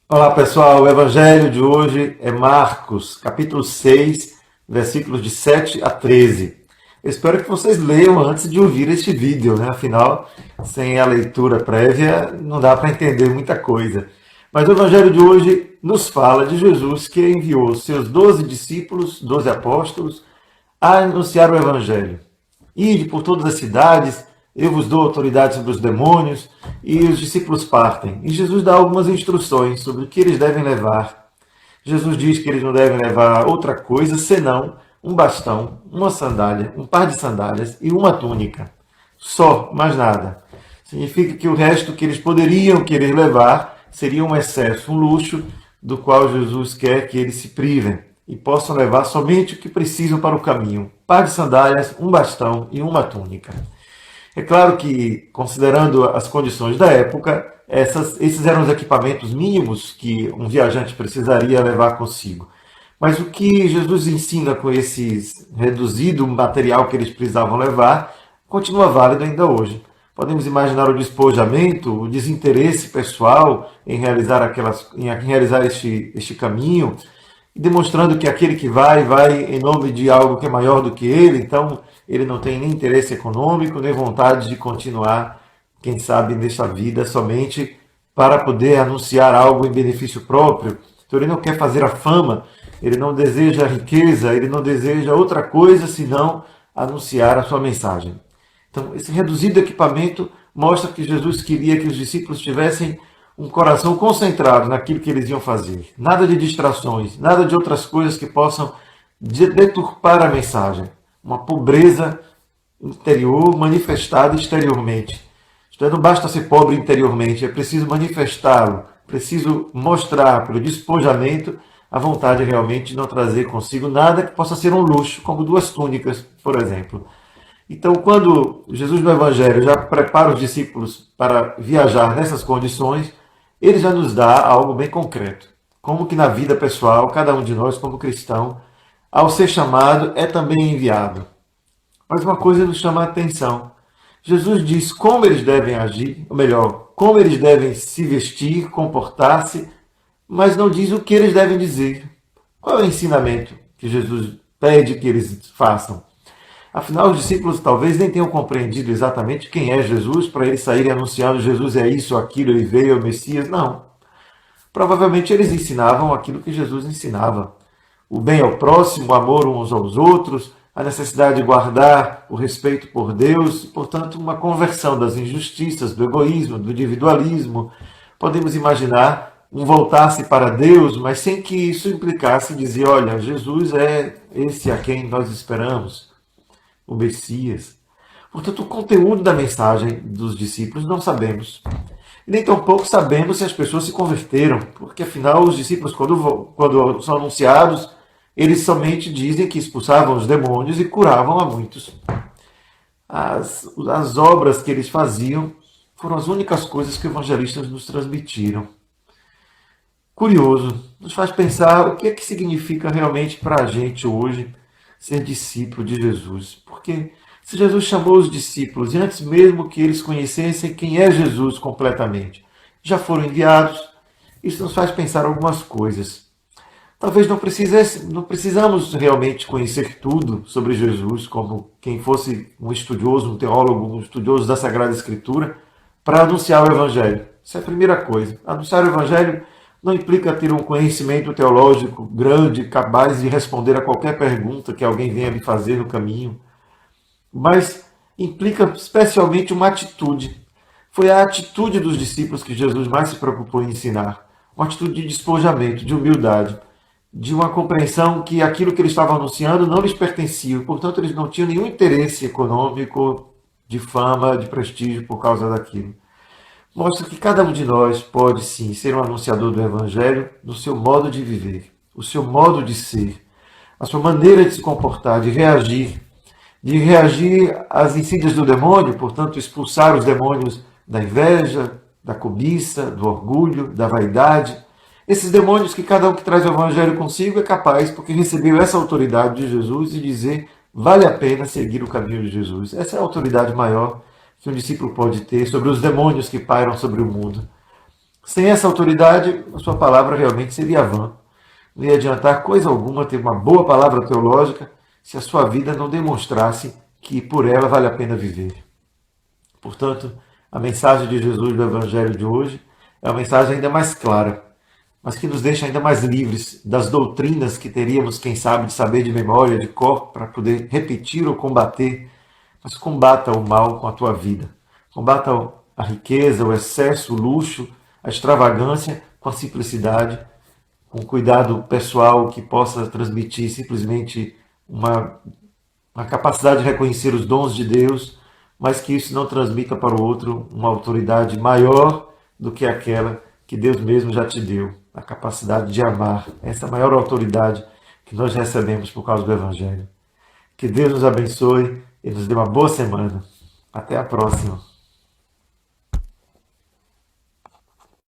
Olá pessoal, o evangelho de hoje é Marcos, capítulo 6, versículos de 7 a 13. Eu espero que vocês leiam antes de ouvir este vídeo, né? Afinal, sem a leitura prévia, não dá para entender muita coisa. Mas o evangelho de hoje nos fala de Jesus que enviou seus 12 discípulos, 12 apóstolos, a anunciar o evangelho. Ide por todas as cidades, eu vos dou autoridade sobre os demônios, e os discípulos partem. E Jesus dá algumas instruções sobre o que eles devem levar. Jesus diz que eles não devem levar outra coisa senão um bastão, uma sandália, um par de sandálias e uma túnica. Só, mais nada. Significa que o resto que eles poderiam querer levar seria um excesso, um luxo, do qual Jesus quer que eles se privem e possam levar somente o que precisam para o caminho: um par de sandálias, um bastão e uma túnica. É claro que, considerando as condições da época, esses eram os equipamentos mínimos que um viajante precisaria levar consigo. Mas o que Jesus ensina com esse reduzido material que eles precisavam levar continua válido ainda hoje. Podemos imaginar o despojamento, o desinteresse pessoal em realizar este caminho, demonstrando que aquele que vai em nome de algo que é maior do que ele, então ele não tem nem interesse econômico, nem vontade de continuar, quem sabe, nesta vida somente para poder anunciar algo em benefício próprio. Então ele não quer fazer a fama, ele não deseja a riqueza, ele não deseja outra coisa senão anunciar a sua mensagem. Então, esse reduzido equipamento mostra que Jesus queria que os discípulos tivessem um coração concentrado naquilo que eles iam fazer. Nada de distrações, nada de outras coisas que possam deturpar a mensagem. Uma pobreza interior manifestada exteriormente. Isto é, não basta ser pobre interiormente, é preciso manifestá-lo, preciso mostrar pelo despojamento a vontade realmente de não trazer consigo nada que possa ser um luxo, como duas túnicas, por exemplo. Então, quando Jesus no Evangelho já prepara os discípulos para viajar nessas condições, ele já nos dá algo bem concreto. Como que na vida pessoal, cada um de nós, como cristão, ao ser chamado, é também enviado. Mas uma coisa nos chama a atenção. Jesus diz como eles devem agir, ou melhor, como eles devem se vestir, comportar-se, mas não diz o que eles devem dizer. Qual é o ensinamento que Jesus pede que eles façam? Afinal, os discípulos talvez nem tenham compreendido exatamente quem é Jesus para eles saírem anunciando Jesus é isso, aquilo, ele veio, é o Messias. Não. Provavelmente eles ensinavam aquilo que Jesus ensinava. O bem ao próximo, o amor uns aos outros, a necessidade de guardar o respeito por Deus, e, portanto, uma conversão das injustiças, do egoísmo, do individualismo. Podemos imaginar um voltar-se para Deus, mas sem que isso implicasse dizer, olha, Jesus é esse a quem nós esperamos, o Messias. Portanto, o conteúdo da mensagem dos discípulos não sabemos. E nem tampouco sabemos se as pessoas se converteram, porque afinal os discípulos, quando são anunciados, eles somente dizem que expulsavam os demônios e curavam a muitos. As obras que eles faziam foram as únicas coisas que os evangelistas nos transmitiram. Curioso, nos faz pensar o que é que significa realmente para a gente hoje ser discípulo de Jesus. Porque se Jesus chamou os discípulos, e antes mesmo que eles conhecessem quem é Jesus completamente, já foram enviados, isso nos faz pensar algumas coisas. Talvez não precisamos realmente conhecer tudo sobre Jesus, como quem fosse um estudioso, um teólogo, um estudioso da Sagrada Escritura, para anunciar o Evangelho. Isso é a primeira coisa. Anunciar o Evangelho não implica ter um conhecimento teológico grande, capaz de responder a qualquer pergunta que alguém venha lhe fazer no caminho, mas implica especialmente uma atitude. Foi a atitude dos discípulos que Jesus mais se preocupou em ensinar. Uma atitude de despojamento, de humildade, de uma compreensão que aquilo que eles estavam anunciando não lhes pertencia, portanto eles não tinham nenhum interesse econômico, de fama, de prestígio por causa daquilo. Mostra que cada um de nós pode sim ser um anunciador do Evangelho no seu modo de viver, o seu modo de ser, a sua maneira de se comportar, de reagir às insídias do demônio, portanto expulsar os demônios da inveja, da cobiça, do orgulho, da vaidade. Esses demônios que cada um que traz o Evangelho consigo é capaz, porque recebeu essa autoridade de Jesus, de dizer vale a pena seguir o caminho de Jesus. Essa é a autoridade maior que um discípulo pode ter sobre os demônios que pairam sobre o mundo. Sem essa autoridade, a sua palavra realmente seria vã. Não ia adiantar coisa alguma ter uma boa palavra teológica se a sua vida não demonstrasse que por ela vale a pena viver. Portanto, a mensagem de Jesus do Evangelho de hoje é uma mensagem ainda mais clara, mas que nos deixa ainda mais livres das doutrinas que teríamos, quem sabe, de saber de memória, de cor, para poder repetir ou combater. Mas combata o mal com a tua vida. Combata a riqueza, o excesso, o luxo, a extravagância com a simplicidade, com cuidado pessoal que possa transmitir simplesmente uma capacidade de reconhecer os dons de Deus, mas que isso não transmita para o outro uma autoridade maior do que aquela que Deus mesmo já te deu, a capacidade de amar, essa maior autoridade que nós recebemos por causa do Evangelho. Que Deus nos abençoe e nos dê uma boa semana. Até a próxima.